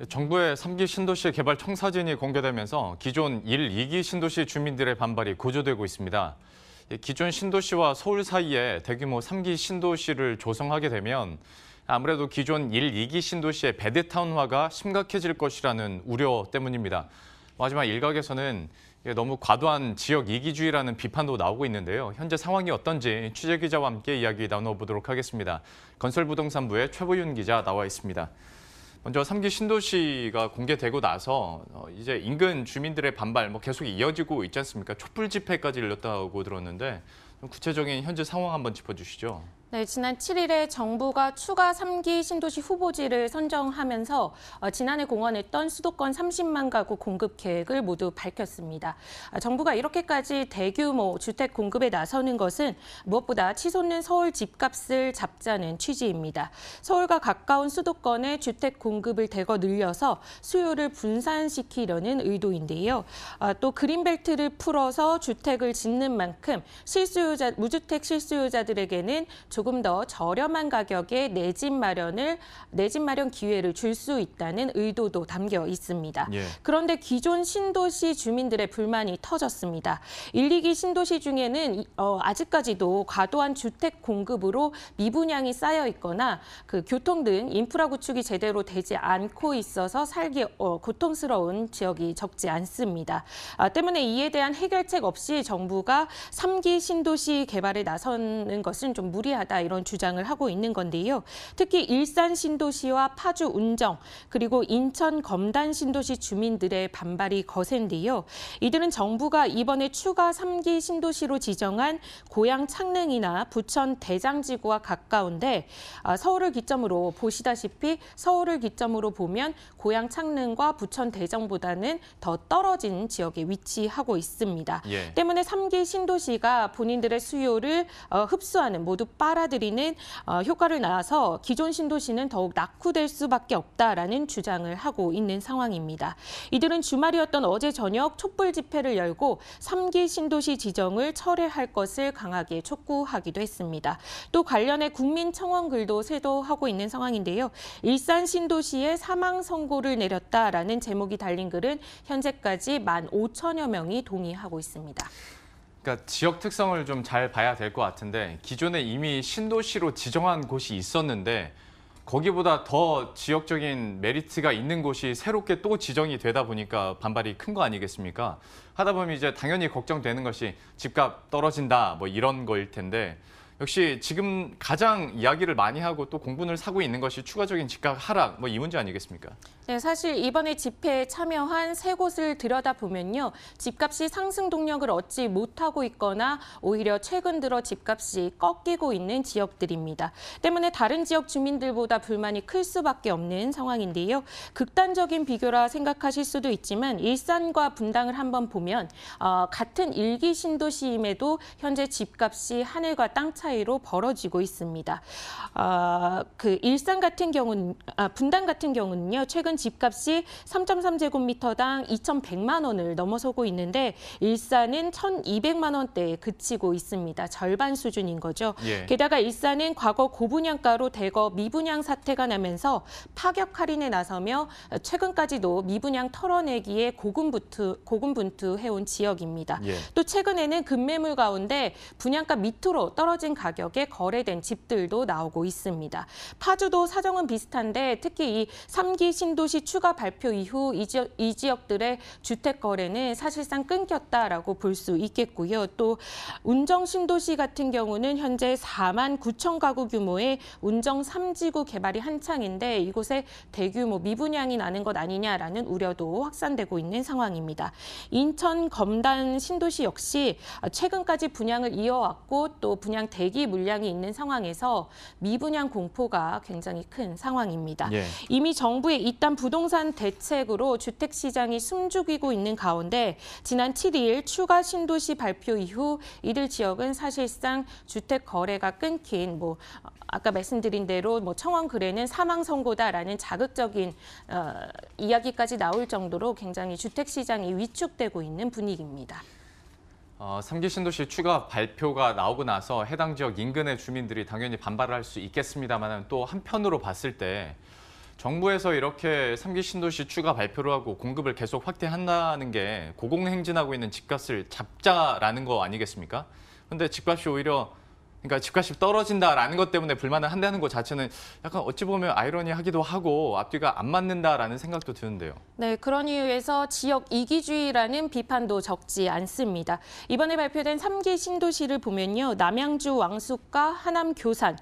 정부의 3기 신도시 개발 청사진이 공개되면서 기존 1, 2기 신도시 주민들의 반발이 고조되고 있습니다. 기존 신도시와 서울 사이에 대규모 3기 신도시를 조성하게 되면 아무래도 기존 1, 2기 신도시의 베드타운화가 심각해질 것이라는 우려 때문입니다. 하지만 일각에서는 너무 과도한 지역 이기주의라는 비판도 나오고 있는데요. 현재 상황이 어떤지 취재기자와 함께 이야기 나눠보도록 하겠습니다. 건설부동산부의 최보윤 기자 나와 있습니다. 먼저 3기 신도시가 공개되고 나서 이제 인근 주민들의 반발 계속 이어지고 있지 않습니까? 촛불 집회까지 열렸다고 들었는데 구체적인 현재 상황 한번 짚어주시죠. 네, 지난 7일에 정부가 추가 3기 신도시 후보지를 선정하면서 지난해 공언했던 수도권 30만 가구 공급 계획을 모두 밝혔습니다. 정부가 이렇게까지 대규모 주택 공급에 나서는 것은 무엇보다 치솟는 서울 집값을 잡자는 취지입니다. 서울과 가까운 수도권의 주택 공급을 대거 늘려서 수요를 분산시키려는 의도인데요. 또 그린벨트를 풀어서 주택을 짓는 만큼 무주택 실수요자들에게는 조금 더 저렴한 가격에 내 집 마련 기회를 줄 수 있다는 의도도 담겨 있습니다. 예. 그런데 기존 신도시 주민들의 불만이 터졌습니다. 1, 2기 신도시 중에는 아직까지도 과도한 주택 공급으로 미분양이 쌓여 있거나 교통 등 인프라 구축이 제대로 되지 않고 있어서 살기 고통스러운 지역이 적지 않습니다. 때문에 이에 대한 해결책 없이 정부가 3기 신도시 개발에 나서는 것은 좀 무리하다 이런 주장을 하고 있는 건데요. 특히 일산 신도시와 파주 운정 그리고 인천 검단 신도시 주민들의 반발이 거센데요. 이들은 정부가 이번에 추가 3기 신도시로 지정한 고양 창릉이나 부천 대장지구와 가까운데 서울을 기점으로 보면 고양 창릉과 부천 대정보다는 더 떨어진 지역에 위치하고 있습니다. 예. 때문에 3기 신도시가 본인들의 수요를 흡수하는 모두 빨아들이는 효과를 낳아서 기존 신도시는 더욱 낙후될 수밖에 없다라는 주장을 하고 있는 상황입니다. 이들은 주말이었던 어제 저녁 촛불 집회를 열고 3기 신도시 지정을 철회할 것을 강하게 촉구하기도 했습니다. 또 관련해 국민청원 글도 쇄도하고 있는 상황인데요. 일산 신도시에 사망 선고를 내렸다라는 제목이 달린 글은 현재까지 15,000여 명이 동의하고 있습니다. 그러니까 지역 특성을 좀 잘 봐야 될 것 같은데 기존에 이미 신도시로 지정한 곳이 있었는데 거기보다 더 지역적인 메리트가 있는 곳이 새롭게 또 지정이 되다 보니까 반발이 큰 거 아니겠습니까? 하다 보면 이제 당연히 걱정되는 것이 집값 떨어진다 이런 거일 텐데 역시 지금 가장 이야기를 많이 하고 또 공분을 사고 있는 것이 추가적인 집값 하락 이 문제 아니겠습니까? 네, 사실 이번에 집회에 참여한 세 곳을 들여다보면요. 집값이 상승 동력을 얻지 못하고 있거나 오히려 최근 들어 집값이 꺾이고 있는 지역들입니다. 때문에 다른 지역 주민들보다 불만이 클 수밖에 없는 상황인데요. 극단적인 비교라 생각하실 수도 있지만 일산과 분당을 한번 보면 같은 1기 신도시임에도 현재 집값이 하늘과 땅 차이로 벌어지고 있습니다. 분당 같은 경우는요. 최근 집값이 3.3제곱미터당 2,100만 원을 넘어서고 있는데 일산은 1,200만 원대에 그치고 있습니다. 절반 수준인 거죠. 예. 게다가 일산은 과거 고분양가로 대거 미분양 사태가 나면서 파격 할인에 나서며 최근까지도 미분양 털어내기에 고군분투해온 지역입니다. 예. 또 최근에는 급매물 가운데 분양가 밑으로 떨어진 가격에 거래된 집들도 나오고 있습니다. 파주도 사정은 비슷한데 특히 이 3기 신도시 추가 발표 이후 이 지역들의 주택 거래는 사실상 끊겼다라고 볼 수 있겠고요. 또 운정 신도시 같은 경우는 현재 4만 9천 가구 규모의 운정 3지구 개발이 한창인데 이곳에 대규모 미분양이 나는 것 아니냐라는 우려도 확산되고 있는 상황입니다. 인천 검단 신도시 역시 최근까지 분양을 이어왔고 또 분양 대기 물량이 있는 상황에서 미분양 공포가 굉장히 큰 상황입니다. 예. 이미 정부의 이딴 부동산 대책으로 주택 시장이 숨죽이고 있는 가운데 지난 7일 추가 신도시 발표 이후 이들 지역은 사실상 주택 거래가 끊긴 아까 말씀드린 대로 청원 글에는 사망 선고다라는 자극적인 이야기까지 나올 정도로 굉장히 주택 시장이 위축되고 있는 분위기입니다. 3기 신도시 추가 발표가 나오고 나서 해당 지역 인근의 주민들이 당연히 반발을 할 수 있겠습니다만 또 한편으로 봤을 때 정부에서 이렇게 3기 신도시 추가 발표를 하고 공급을 계속 확대한다는 게 고공행진하고 있는 집값을 잡자라는 거 아니겠습니까? 근데 집값이 오히려 그러니까 집값이 떨어진다라는 것 때문에 불만을 한다는 것 자체는 약간 어찌 보면 아이러니하기도 하고 앞뒤가 안 맞는다라는 생각도 드는데요. 네, 그런 이유에서 지역 이기주의라는 비판도 적지 않습니다. 이번에 발표된 3기 신도시를 보면요. 남양주 왕숙과 하남 교산,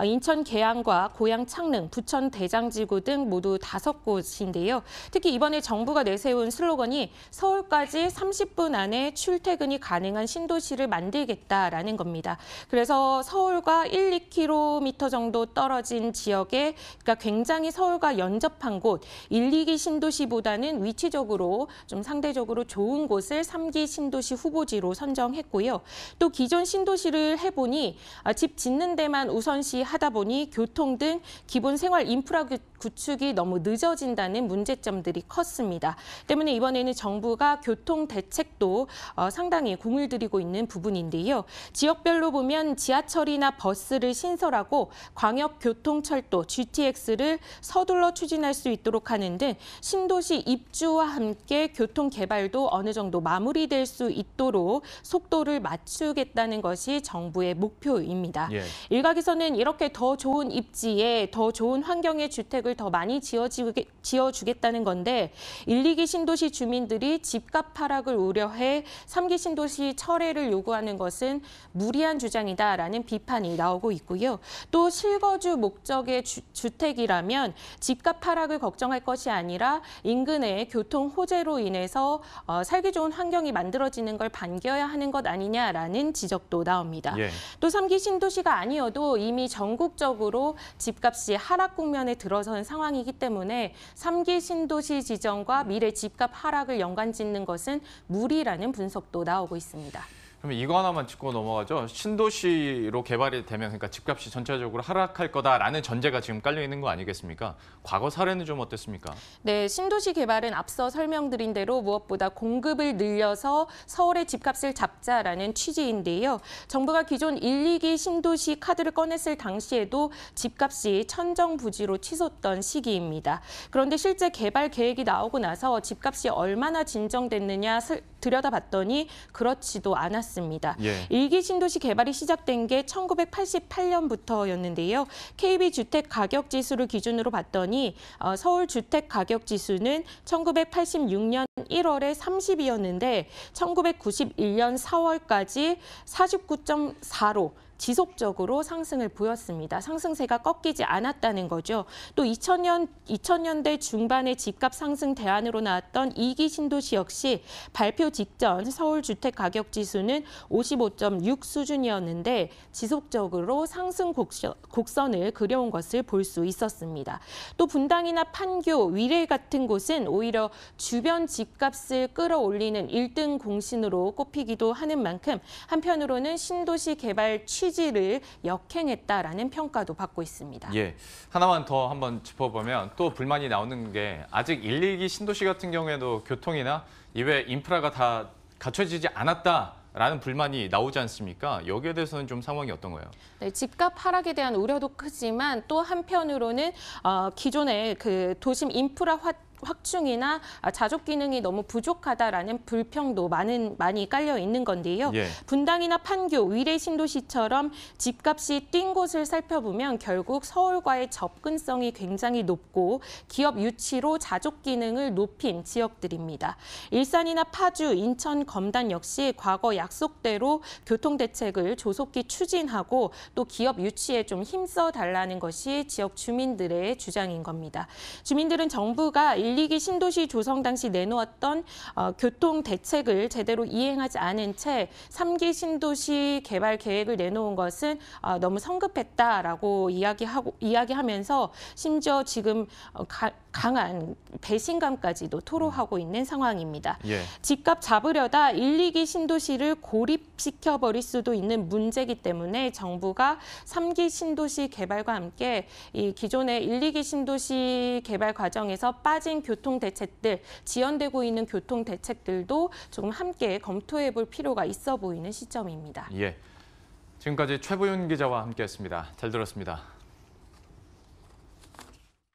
인천 계양과 고양 창릉, 부천 대장지구 등 모두 5곳인데요. 특히 이번에 정부가 내세운 슬로건이 서울까지 30분 안에 출퇴근이 가능한 신도시를 만들겠다라는 겁니다. 그래서 서울과 1, 2km 정도 떨어진 지역에 그러니까 굉장히 서울과 연접한 곳 1, 2기 신도시보다는 위치적으로 좀 상대적으로 좋은 곳을 3기 신도시 후보지로 선정했고요. 또 기존 신도시를 해보니 집 짓는 데만 우선시 하다 보니 교통 등 기본 생활 인프라 구축이 너무 늦어진다는 문제점들이 컸습니다. 때문에 이번에는 정부가 교통 대책도 상당히 공을 들이고 있는 부분인데요. 지역별로 보면 지하철이나 버스를 신설하고 광역교통철도 GTX를 서둘러 추진할 수 있도록 하는 등 신도시 입주와 함께 교통 개발도 어느 정도 마무리될 수 있도록 속도를 맞추겠다는 것이 정부의 목표입니다. 예. 일각에서는 이렇게 더 좋은 입지에 더 좋은 환경의 주택을 더 많이 지어주겠다는 건데 1, 2기 신도시 주민들이 집값 하락을 우려해 3기 신도시 철회를 요구하는 것은 무리한 주장이다라는 비판이 나오고 있고요. 또 실거주 목적의 주택이라면 집값 하락을 걱정할 것이 아니라 인근의 교통 호재로 인해서 살기 좋은 환경이 만들어지는 걸 반겨야 하는 것 아니냐라는 지적도 나옵니다. 예. 또 3기 신도시가 아니어도 이미 전국적으로 집값이 하락 국면에 들어선 상황이기 때문에 3기 신도시 지정과 미래 집값 하락을 연관짓는 것은 무리라는 분석도 나오고 있습니다. 그러면 이거 하나만 짚고 넘어가죠. 신도시로 개발이 되면 그러니까 집값이 전체적으로 하락할 거다라는 전제가 지금 깔려 있는 거 아니겠습니까? 과거 사례는 좀 어땠습니까? 네, 신도시 개발은 앞서 설명드린 대로 무엇보다 공급을 늘려서 서울의 집값을 잡자라는 취지인데요. 정부가 기존 1, 2기 신도시 카드를 꺼냈을 당시에도 집값이 천정부지로 치솟던 시기입니다. 그런데 실제 개발 계획이 나오고 나서 집값이 얼마나 진정됐느냐 들여다봤더니 그렇지도 않았습니다. 예. 1기 신도시 개발이 시작된 게 1988년부터였는데요. KB 주택 가격 지수를 기준으로 봤더니 서울 주택 가격 지수는 1986년 1월에 30이었는데 1991년 4월까지 49.4로 지속적으로 상승을 보였습니다. 상승세가 꺾이지 않았다는 거죠. 또 2000년대 중반에 집값 상승 대안으로 나왔던 2기 신도시 역시 발표 직전 서울 주택 가격 지수는 55.6 수준이었는데 지속적으로 상승 곡선을 그려온 것을 볼 수 있었습니다. 또 분당이나 판교, 위례 같은 곳은 오히려 주변 집값을 끌어올리는 1등 공신으로 꼽히기도 하는 만큼 한편으로는 신도시 개발 취지를 역행했다라는 평가도 받고 있습니다. 예, 하나만 더 한번 짚어보면 또 불만이 나오는 게 아직 1, 2기 신도시 같은 경우에도 교통이나 이외 인프라가 다 갖춰지지 않았다라는 불만이 나오지 않습니까? 여기에 대해서는 좀 상황이 어떤 거예요? 네, 집값 하락에 대한 우려도 크지만 또 한편으로는 기존의 그 도심 인프라 확충이나 자족 기능이 너무 부족하다라는 불평도 많이 깔려 있는 건데요. 예. 분당이나 판교, 위례 신도시처럼 집값이 뛴 곳을 살펴보면 결국 서울과의 접근성이 굉장히 높고 기업 유치로 자족 기능을 높인 지역들입니다. 일산이나 파주, 인천, 검단 역시 과거 약속대로 교통 대책을 조속히 추진하고 또 기업 유치에 좀 힘써 달라는 것이 지역 주민들의 주장인 겁니다. 주민들은 정부가 1, 2기 신도시 조성 당시 내놓았던 교통 대책을 제대로 이행하지 않은 채 3기 신도시 개발 계획을 내놓은 것은 너무 성급했다라고 이야기하면서 심지어 지금 강한 배신감까지도 토로하고 있는 상황입니다. 예. 집값 잡으려다 1, 2기 신도시를 고립시켜버릴 수도 있는 문제이기 때문에 정부가 3기 신도시 개발과 함께 이 기존의 1, 2기 신도시 개발 과정에서 빠진 교통 대책들, 지연되고 있는 교통 대책들도 조금 함께 검토해 볼 필요가 있어 보이는 시점입니다. 예. 지금까지 최부윤 기자와 함께했습니다. 잘 들었습니다.